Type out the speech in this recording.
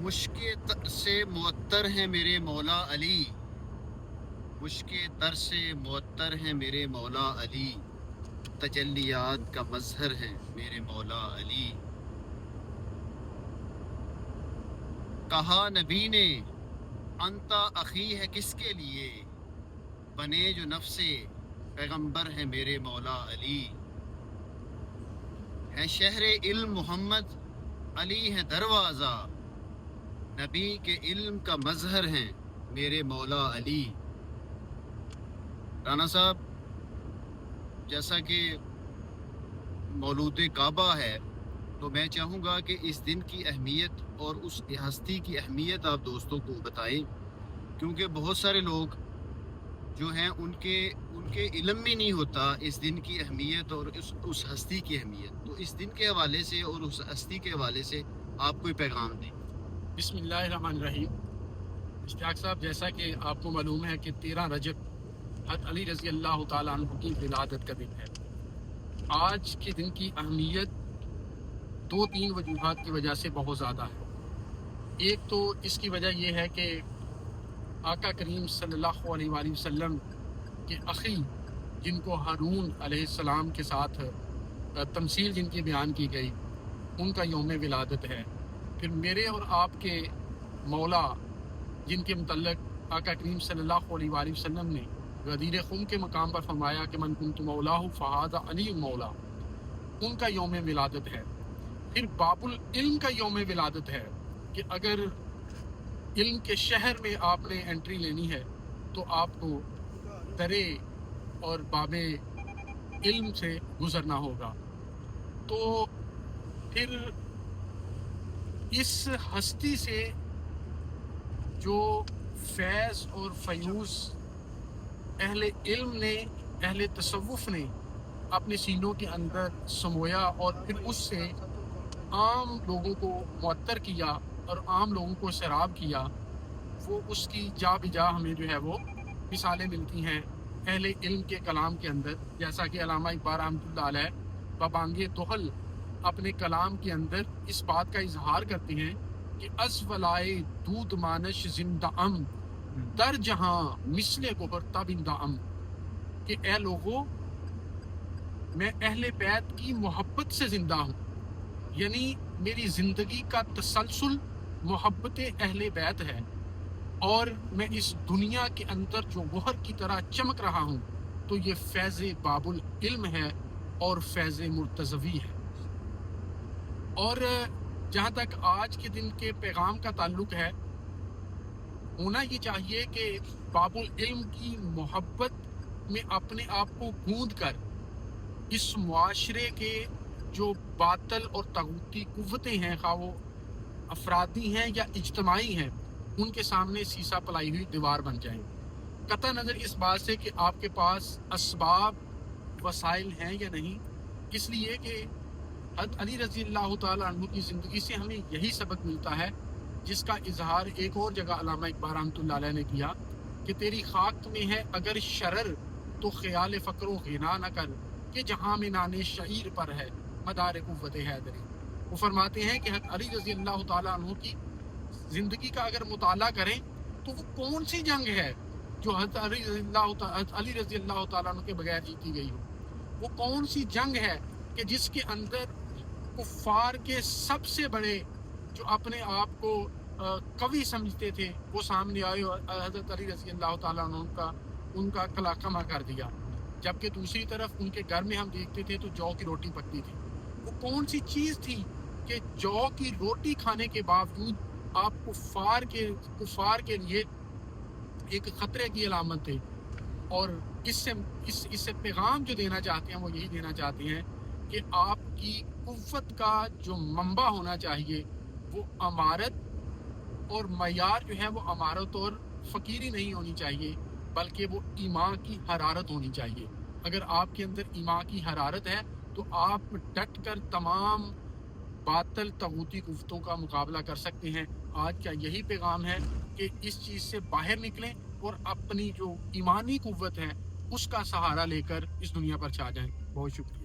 مشک تر سے معطر ہیں میرے مولا علی، مشک تر سے معطر ہیں میرے مولا علی، تجلیات کا مظہر ہیں میرے مولا علی۔ کہا نبی نے انتا اخی ہے کس کے لیے، بنے جو نفس پیغمبر ہیں میرے مولا علی۔ ہے شہر علم محمد، علی ہے دروازہ، نبی کے علم کا مظہر ہیں میرے مولا علی۔ رانا صاحب، جیسا کہ مولود کعبہ ہے تو میں چاہوں گا کہ اس دن کی اہمیت اور اس ہستی کی اہمیت آپ دوستوں کو بتائیں، کیونکہ بہت سارے لوگ جو ہیں ان کے علم میں نہیں ہوتا اس دن کی اہمیت اور اس ہستی کی اہمیت۔ تو اس دن کے حوالے سے اور اس ہستی کے حوالے سے آپ کوئی پیغام دیں۔ بسم اللہ الرحمن الرحیم۔ اشتیاق صاحب، جیسا کہ آپ کو معلوم ہے کہ 13 رجب حضرت علی رضی اللہ تعالیٰ عنہ کی ولادت کا دن ہے۔ آج کے دن کی اہمیت 2-3 وجوہات کی وجہ سے بہت زیادہ ہے۔ ایک تو اس کی وجہ یہ ہے کہ آقا کریم صلی اللہ علیہ وآلہ وسلم کے اخی، جن کو ہارون علیہ السلام کے ساتھ تمثیل جن کی بیان کی گئی، ان کا یوم ولادت ہے۔ پھر میرے اور آپ کے مولا، جن کے متعلق آقا کریم صلی اللہ علیہ وآلہ وسلم نے غدیر خم کے مقام پر فرمایا کہ من کنت مولاہ فہذا علی مولا، ان کا یوم ولادت ہے۔ پھر باب العلم کا یوم ولادت ہے کہ اگر علم کے شہر میں آپ نے انٹری لینی ہے تو آپ کو درے اور باب علم سے گزرنا ہوگا۔ تو پھر اس ہستی سے جو فیض اور فیوز اہل علم نے، اہل تصوف نے اپنے سینوں کے اندر سمویا اور پھر اس سے عام لوگوں کو معطر کیا اور عام لوگوں کو سیراب کیا، وہ اس کی جا بجا ہمیں جو ہے وہ مثالیں ملتی ہیں اہل علم کے کلام کے اندر، جیسا کہ علامہ اقبال رحمۃ اللہ علیہ ببانگ دہل اپنے کلام کے اندر اس بات کا اظہار کرتے ہیں کہ از ولائے دود مانش زندہ ام، در جہاں مثل گوہر تابندہ ام، کہ اے لوگو، میں اہل بیت کی محبت سے زندہ ہوں، یعنی میری زندگی کا تسلسل محبت اہل بیت ہے، اور میں اس دنیا کے اندر جو گوہر کی طرح چمک رہا ہوں تو یہ فیض باب العلم ہے اور فیض مرتضوی ہے۔ اور جہاں تک آج کے دن کے پیغام کا تعلق ہے، ہونا یہ چاہیے کہ باب العلم کی محبت میں اپنے آپ کو گوندھ کر اس معاشرے کے جو باطل اور طاغوتی قوتیں ہیں، خواہ وہ افرادی ہیں یا اجتماعی ہیں، ان کے سامنے سیسا پلائی ہوئی دیوار بن جائیں، قطع نظر اس بات سے کہ آپ کے پاس اسباب وسائل ہیں یا نہیں۔ اس لیے کہ حضرت علی رضی اللہ تعالیٰ عنہ کی زندگی سے ہمیں یہی سبق ملتا ہے، جس کا اظہار ایک اور جگہ علامہ اقبال رحمۃ اللہ علیہ نے کیا کہ تیری خاک میں ہے اگر شرر تو خیال فقر و غنا نہ کر، کہ جہاں میں نانے شعیر پر ہے مدار قوت حیدری۔ وہ فرماتے ہیں کہ حضرت علی رضی اللہ تعالیٰ عنہ کی زندگی کا اگر مطالعہ کریں تو وہ کون سی جنگ ہے جو حضرت علی رضی اللہ تعالیٰ عنہ کے بغیر جیتی گئی ہو؟ وہ کون سی جنگ ہے کہ جس کے اندر کفار کے سب سے بڑے جو اپنے آپ کو قوی سمجھتے تھے وہ سامنے آئے اور حضرت علی رضی اللہ تعالیٰ عنہ ان کا کلاکما کر دیا، جبکہ دوسری طرف ان کے گھر میں ہم دیکھتے تھے تو جو کی روٹی پکتی تھی۔ وہ کون سی چیز تھی کہ جو کی روٹی کھانے کے باوجود آپ کفار کے لیے ایک خطرے کی علامت تھے؟ اور اس سے پیغام جو دینا چاہتے ہیں وہ یہی دینا چاہتے ہیں کہ آپ کی قوت کا جو منبع ہونا چاہیے وہ امارت اور معیار جو ہے وہ امارت اور فقیری نہیں ہونی چاہیے، بلکہ وہ ایمان کی حرارت ہونی چاہیے۔ اگر آپ کے اندر ایمان کی حرارت ہے تو آپ ڈٹ کر تمام باطل طاغوتی قوتوں کا مقابلہ کر سکتے ہیں۔ آج کا یہی پیغام ہے کہ اس چیز سے باہر نکلیں اور اپنی جو ایمانی قوت ہے اس کا سہارا لے کر اس دنیا پر چھا جائیں۔ بہت شکریہ۔